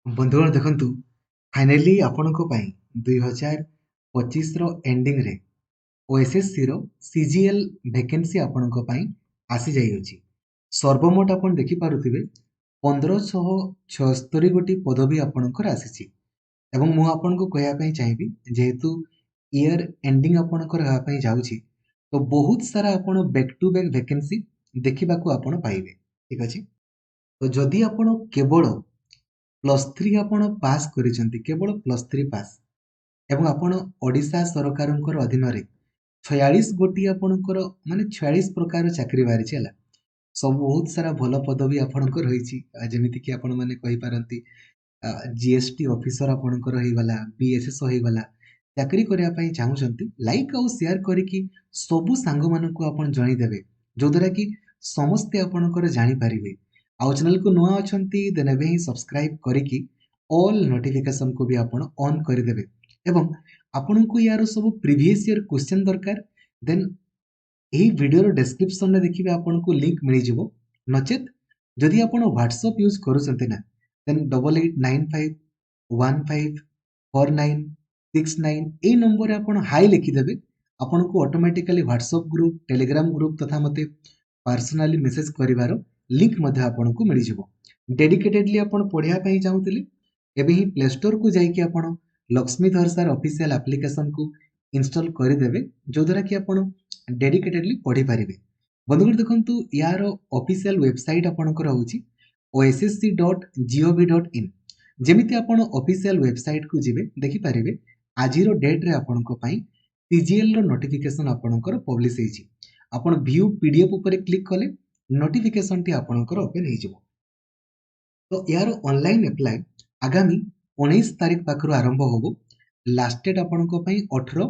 बंधुगण देखंतु फाइनली आपणको ପାଇଁ 2025 ର ଏଣ୍ଡିଂ ରେ OSSC ର CGL ଭେକେନ୍ସି ଆପଣଙ୍କ ପାଇଁ ଆସି ଯାଇଅଛି। ସର୍ବମୋଟ ଆପଣ ଦେଖି ପାରୁଥିବେ 1576 ଗୋଟି ପଦବୀ ଆପଣଙ୍କର ଆସିଛି ଏବଂ ମୁଁ ଆପଣଙ୍କୁ କହିବା ପାଇଁ ଚାହିଁବି ଯେହେତୁ ଇୟର ଏଣ୍ଡିଂ ଆପଣଙ୍କର ହେବା ପାଇଁ ଯାଉଛି ତ ବହୁତ ସାରା ଆପଣ ବ୍ୟାକ୍ ଟୁ ବ୍ୟାକ୍ ଭେକେନ୍ସି ଦେଖିବାକୁ ଆପଣ ପାଇବେ। ଠିକ ଅଛି, ତ ଯଦି ଆପଣ କେବଳ +3 ଆପଣ ପାସ୍ କରିଛନ୍ତି, କେବଳ +3 ପାସ୍ ଏବଂ ଆପଣ ଓଡ଼ିଶା ସରକାରଙ୍କର ଅଧୀନରେ 46 ଗୋଟି ଆପଣଙ୍କର ମାନେ 46 ପ୍ରକାର ଚାକିରି ବାହାରିଛି ହେଲା। ସବୁ ବହୁତ ସାରା ଭଲ ପଦବୀ ଆପଣଙ୍କର ରହିଛି, ଯେମିତିକି ଆପଣମାନେ କହିପାରନ୍ତି GST ଅଫିସର ଆପଣଙ୍କର ହେଇଗଲା, BSS ହେଇଗଲା। ଚାକିରି କରିବା ପାଇଁ ଚାହୁଁଛନ୍ତି, ଲାଇକ୍ ଆଉ ସେୟାର କରିକି ସବୁ ସାଙ୍ଗମାନଙ୍କୁ ଆପଣ ଜଣେଇଦେବେ, ଯୋଉଦ୍ୱାରା କି ସମସ୍ତେ ଆପଣଙ୍କର ଜାଣିପାରିବେ। ଆଉ ଚ୍ୟାନେଲକୁ ନୂଆ ଅଛନ୍ତି ଦେନ୍ ଏବେ ହିଁ ସବସ୍କ୍ରାଇବ କରିକି ଅଲ୍ ନୋଟିଫିକେସନକୁ ବି ଆପଣ ଅନ୍ କରିଦେବେ ଏବଂ ଆପଣଙ୍କୁ ୟାର ସବୁ ପ୍ରିଭିୟସ୍ ଇୟର କ୍ୱେଶ୍ଚନ ଦରକାର ଦେନ୍ ଏହି ଭିଡ଼ିଓର ଡେସ୍କ୍ରିପସନରେ ଦେଖିବେ ଆପଣଙ୍କୁ ଲିଙ୍କ ମିଳିଯିବ। ନଚେତ୍ ଯଦି ଆପଣ ହ୍ୱାଟ୍ସଆପ୍ ୟୁଜ୍ କରୁଛନ୍ତି ନା ଦେନ୍ 8895154969 এই ନମ୍ବରରେ ଆପଣ ହାଇ ଲେଖିଦେବେ, ଆପଣଙ୍କୁ automatically WhatsApp group, Telegram group ତଥା ମୋତେ ପର୍ସନାଲି ମେସେଜ କରିବାର ଲିଙ୍କ ମଧ୍ୟ ଆପଣଙ୍କୁ ମିଳିଯିବ। ଡେଡିକେଟେଡଲି ଆପଣ ପଢ଼ିବା ପାଇଁ ଚାହୁଁଥିଲେ ଏବେ ହିଁ ପ୍ଲେ ଷ୍ଟୋରକୁ ଯାଇକି ଆପଣ ଲକ୍ଷ୍ମୀଧର ସାର୍ ଅଫିସିଆଲ ଆପ୍ଲିକେସନକୁ ଇନଷ୍ଟଲ କରିଦେବେ, ଯୋଉଦ୍ୱାରା କି ଆପଣ ଡେଡିକେଟେଡଲି ପଢ଼ିପାରିବେ। ବନ୍ଧୁଗଣ ଦେଖନ୍ତୁ, ୟାର ଅଫିସିଆଲ ୱେବସାଇଟ୍ ଆପଣଙ୍କର ହେଉଛି ossc.gov.in। ଯେମିତି ଆପଣ ଅଫିସିଆଲ ୱେବସାଇଟକୁ ଯିବେ ଦେଖିପାରିବେ ଆଜିର ଡେଟ୍ରେ ଆପଣଙ୍କ ପାଇଁ CGL ର ନୋଟିଫିକେସନ ଆପଣଙ୍କର ପବ୍ଲିଶ ହେଇଛି। ଆପଣ ଭ୍ୟୁ PDF ଉପରେ କ୍ଲିକ୍ କଲେ ନୋଟିଫିକେସନଟି ଆପଣଙ୍କର ଓପେନ୍ ହେଇଯିବ। ତ ୟାର ଅନଲାଇନ୍ ଆପ୍ଲାଏ ଆଗାମୀ 19 ତାରିଖ ପାଖରୁ ଆରମ୍ଭ ହବ। ଲାଷ୍ଟ ଡେଟ୍ ଆପଣଙ୍କ ପାଇଁ 18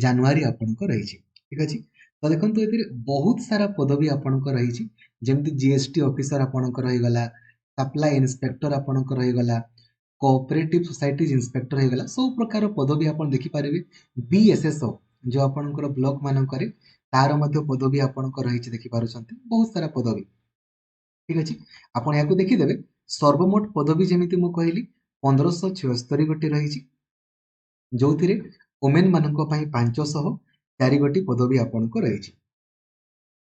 ଜାନୁଆରୀ ଆପଣଙ୍କ ରହିଛି। ଠିକ ଅଛି, ତ ଦେଖନ୍ତୁ ଏଥିରେ ବହୁତ ସାରା ପଦବୀ ଆପଣଙ୍କ ରହିଛି, ଯେମିତି GST ଅଫିସର ଆପଣଙ୍କର ରହିଗଲା, ସପ୍ଲାଇ ଇନ୍ସପେକ୍ଟର ଆପଣଙ୍କର ରହିଗଲା, କୋଅପରେଟିଭ ସୋସାଇଟିଜ ଇନ୍ସପେକ୍ଟର ହେଇଗଲା, ସବୁ ପ୍ରକାର ପଦବୀ ଆପଣ ଦେଖିପାରିବେ। BSSO ଯୋଉ ଆପଣଙ୍କର ବ୍ଲକ ମାନଙ୍କରେ ତାର ମଧ୍ୟ ପଦବୀ ଆପଣଙ୍କ ରହିଛି, ଦେଖିପାରୁଛନ୍ତି ବହୁତ ସାରା ପଦବୀ। ଠିକ ଅଛି, ଆପଣ ଏହାକୁ ଦେଖିଦେବେ ସର୍ବମୋଟ ପଦବୀ ଯେମିତି ମୁଁ କହିଲି 1576 ଗୋଟି ରହିଛି, ଯୋଉଥିରେ ଓମେନ୍ ମାନଙ୍କ ପାଇଁ 504 ଗୋଟି ପଦବୀ ଆପଣଙ୍କ ରହିଛି।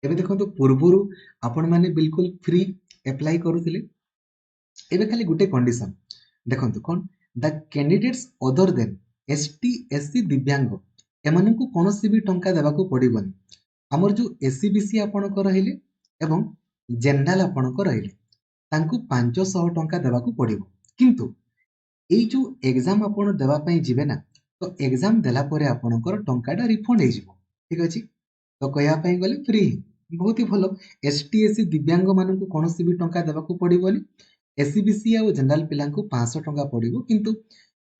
ଏବେ ଦେଖନ୍ତୁ ପୂର୍ବରୁ ଆପଣମାନେ ବିଲକୁଲ ଫ୍ରି ଆପ୍ଲାଏ କରୁଥିଲେ, ଏବେ ଖାଲି ଗୋଟେ କଣ୍ଡିସନ ଦେଖନ୍ତୁ କଣ, ଦ କ୍ୟାଣ୍ଡିଡେଟ୍ସ ଅଦର ଦେନ୍ ST SC ଦିବ୍ୟାଙ୍ଗ ଏମାନଙ୍କୁ କୌଣସି ବି ଟଙ୍କା ଦେବାକୁ ପଡିବନି। ଆମର ଯୋଉ SC BC ଆପଣଙ୍କ ରହିଲେ ଏବଂ ଜେନେରାଲ ଆପଣଙ୍କ ରହିଲେ ତାଙ୍କୁ 500 ଟଙ୍କା ଦେବାକୁ ପଡିବ। କିନ୍ତୁ ଏଇ ଯୋଉ ଏକ୍ସାମ ଆପଣ ଦେବା ପାଇଁ ଯିବେ ନା, ତ ଏକ୍ସାମ ଦେଲା ପରେ ଆପଣଙ୍କର ଟଙ୍କାଟା ରିଫଣ୍ଡ ହେଇଯିବ। ଠିକ ଅଛି, ତ କହିବା ପାଇଁ ଗଲେ ଫ୍ରି, ବହୁତ ହି ଭଲ। ST SC ଦିବ୍ୟାଙ୍ଗ ମାନଙ୍କୁ କୌଣସି ବି ଟଙ୍କା ଦେବାକୁ ପଡିବନି। SC BC ଆଉ ଜେନେରାଲ ପିଲାଙ୍କୁ 500 ଟଙ୍କା ପଡିବ, କିନ୍ତୁ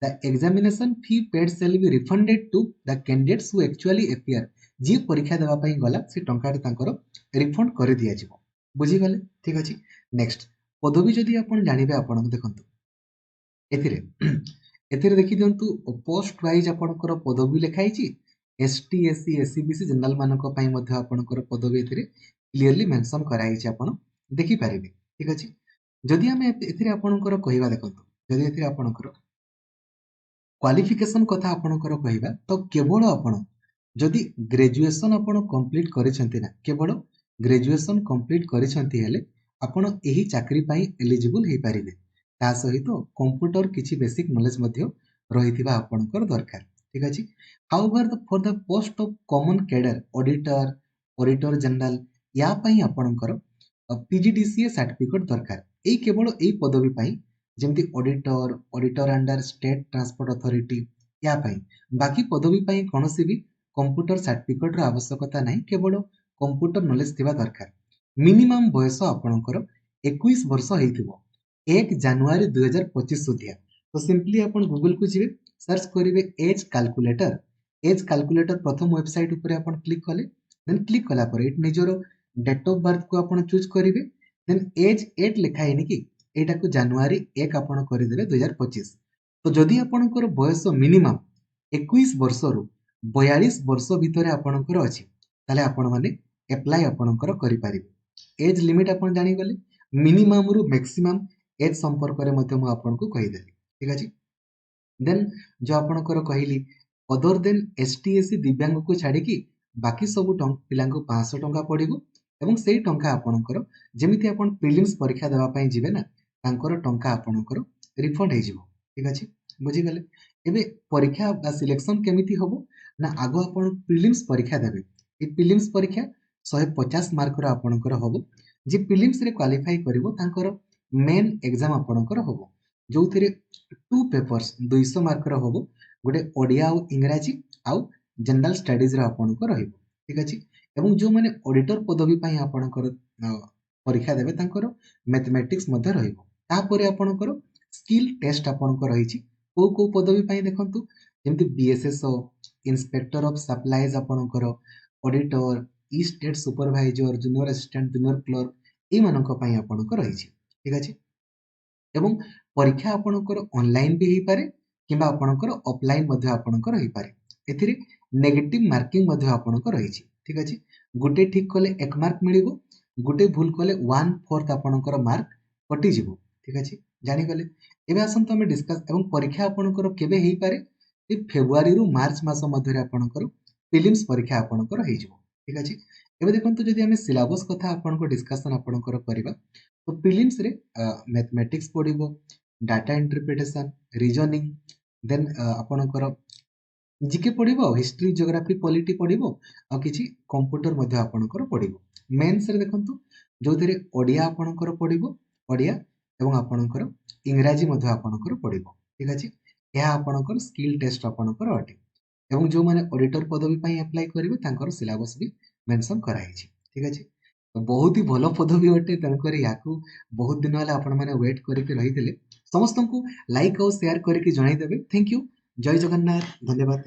the examination fee paid shall be refunded to the candidates who actually appear। ଯିଏ ପରୀକ୍ଷା ଦେବା ପାଇଁ ଗଲା ସେ ଟଙ୍କାଟି ତାଙ୍କର ରିଫଣ୍ଡ କରି ଦିଆଯିବ। ବୁଝିଗଲେ? ଠିକ ଅଛି, ନେକ୍ସଟ ପଦବୀ ଯଦି ଆପଣ ଜାଣିବେ, ଆପଣ ଦେଖନ୍ତୁ ଏଥିରେ ଦେଖିଦିଅନ୍ତୁ ପୋଷ୍ଟ ୱାଇଜ ଆପଣଙ୍କର ପଦବୀ ଲେଖା ହେଇଛି। ST SC SC BC general ମାନଙ୍କ ପାଇଁ ମଧ୍ୟ ଆପଣଙ୍କର ପଦବୀ ଏଥିରେ କ୍ଲିୟରଲି ମେନସନ କରାଯାଇଛି, ଆପଣ ଦେଖିପାରିବେ। ଠିକ ଅଛି, ଯଦି ଆମେ ଏଥିରେ ଆପଣଙ୍କର କହିବା, ଦେଖନ୍ତୁ ଯଦି ଏଥିରେ ଆପଣଙ୍କର କ୍ୱାଲିଫିକେସନ କଥା ଆପଣଙ୍କର କହିବା, ତ କେବଳ ଆପଣ ଯଦି ଗ୍ରାଜୁଏସନ ଆପଣ କମ୍ପ୍ଲିଟ କରିଛନ୍ତି ନା, କେବଳ ଗ୍ରାଜୁଏସନ କମ୍ପ୍ଲିଟ କରିଛନ୍ତି ହେଲେ ଆପଣ ଏହି ଚାକିରି ପାଇଁ ଏଲିଜିବୁଲ ହେଇପାରିବେ। ତା ସହିତ କମ୍ପ୍ୟୁଟର କିଛି ବେସିକ ନଲେଜ ମଧ୍ୟ ରହିଥିବା ଆପଣଙ୍କର ଦରକାର। ଠିକ ଅଛି, however for the post of common cadre auditor general, ୟା ପାଇଁ ଆପଣଙ୍କର PGDCA ସାର୍ଟିଫିକେଟ ଦରକାର। ଏଇ କେବଳ ଏଇ ପଦବୀ ପାଇଁ, ଯେମିତି auditor under state transport authority, ୟା ପାଇଁ। ବାକି ପଦବୀ ପାଇଁ କୌଣସି ବି କମ୍ପ୍ୟୁଟର ସାର୍ଟିଫିକେଟର ଆବଶ୍ୟକତା ନାହିଁ, କେବଳ କମ୍ପ୍ୟୁଟର ନଲେଜ ଥିବା ଦରକାର। ମିନିମମ୍ ବୟସ ଆପଣଙ୍କର 21 ବର୍ଷ ହେଇଥିବ 1 ଜାନୁଆରୀ 2025 ସୁଦ୍ଧା। ତ ସିମ୍ପଲି ଆପଣ ଗୁଗଲକୁ ଯିବେ, ସର୍ଚ୍ଚ କରିବେ ଏଜ୍ କାଲକୁଲେଟର। ଏଜ୍ କାଲକୁଲେଟର ପ୍ରଥମ ୱେବସାଇଟ ଉପରେ ଆପଣ କ୍ଲିକ୍ କଲେ, ଦେନ୍ କ୍ଲିକ୍ କଲା ପରେ ଏଠି ନିଜର ଡେଟ୍ ଅଫ ବାର୍ଥକୁ ଆପଣ ଚୁଜ୍ କରିବେ, ଦେନ୍ ଏଜ୍ 8 ଲେଖା ହେଇନି କି, ଏଇଟାକୁ ଜାନୁଆରୀ 1 ଆପଣ କରିଦେବେ 2025। ତ ଯଦି ଆପଣଙ୍କର ବୟସ ମିନିମମ୍ 21 ବର୍ଷରୁ 42 ବର୍ଷ ଭିତରେ ଆପଣଙ୍କର ଅଛି, ତାହେଲେ ଆପଣମାନେ ଆପ୍ଲାଏ ଆପଣଙ୍କର କରିପାରିବେ। ଏଜ୍ ଲିମିଟ୍ ଆପଣ ଜାଣିଗଲେ, ମିନିମମ୍ରୁ ମ୍ୟାକ୍ସିମମ୍ एज संपर्क में आपको कहीदेली ठीक अच्छे देन जो आपणकर कहली अदर देन एसटीएससी दिव्यांग को छाड़ी बाकी सब पिला 500 टंका पड़ो एवं से टंका आपणकर जमी आप प्रिलिम्स परीक्षा देवाई जी ना तांकर टंका आपणकर रिफंड हो ठीक अच्छे बुझीगले एबे परीक्षा बा सिलेक्शन केमिति हबो ना आगो आपण प्रिलिम्स परीक्षा देबे ए प्रिलिम्स परीक्षा 150 मार्क रो आपणकर हबो जे प्रिलिम्स रे क्वालिफाई करिवो तांकर मेन एग्जाम आपणकर हबो जो थिरे टू पेपर्स 200 मार्क रो हबो गोटे ओडिया आ इंग्रजी आ जनरल स्टडीज रो आपणकर रहइबो ठीक अछि एवं जो माने ऑडिटर पदवी पई आपणकर परीक्षा देबे तांकर मैथमेटिक्स मध्ये रहइबो तापरे आपणकर स्किल टेस्ट आपणकर रहिछि को पदवी पई देखंतु जेमति बीएसएसओ इंस्पेक्टर ऑफ सप्लाईज आपणकर ऑडिटर ई state supervisor junior assistant junior clerk ए मानक पई आपणकर रहिछि ठीक अछि एवं परीक्षा आपणकर ऑनलाइन भी हेई पारे किबा आपणकर ऑफलाइन मध्ये आपणकर हेई पारे एथिरे नेगेटिव मार्किंग मध्ये आपणकर रहिछि ठीक अछि गुटे ठीक कले 1 मार्क मिलिबो गुटे भूल कले 1/4 आपणकर मार्क कटि जिवो ठीक अछि जानि गले एबे आसंत हम डिस्कस एवं परीक्षा आपणकर केबे हेई पारे ए फेब्रुआरी रु मार्च मास मध्ये आपणकर प्रिलिम्स परीक्षा आपणकर हेई जिवो ठीक अछि एबे देखंतु जदि हम सिलेबस कथा आपणकर डिस्कशन आपणकर करिबा तो प्रिलिम्स रे मैथमेटिक्स पड़िबो डाटा इंटरप्रिटेशन रीजनिंग देन आपणकर जीके पड़िबो हिस्ट्री ज्योग्राफी पॉलिटी पड़िबो आ किछि कंप्यूटर मध्ये आपणकर पड़िबो मेंस रे देखंतु जो थिरे ओडिया आपणकर पड़िबो ओडिया एवं आपणकर इंग्रजी मध्ये आपणकर पड़िबो ठीक अछि यह आपणकर स्किल टेस्ट आपणकर अटे एवं जो माने ऑडिटर पदवी पई अप्लाई करिवे तांकर सिलेबस भी मेंशन कराई छी ठीक अछि तो बहुत ही भलो पदवी अटे तांकर याकू बहुत दिन वाला आपण माने वेट करके रहिथिले समस्त को लाइक और शेयर करके जणाई देबे थैंक यू जय जगन्नाथ धन्यवाद।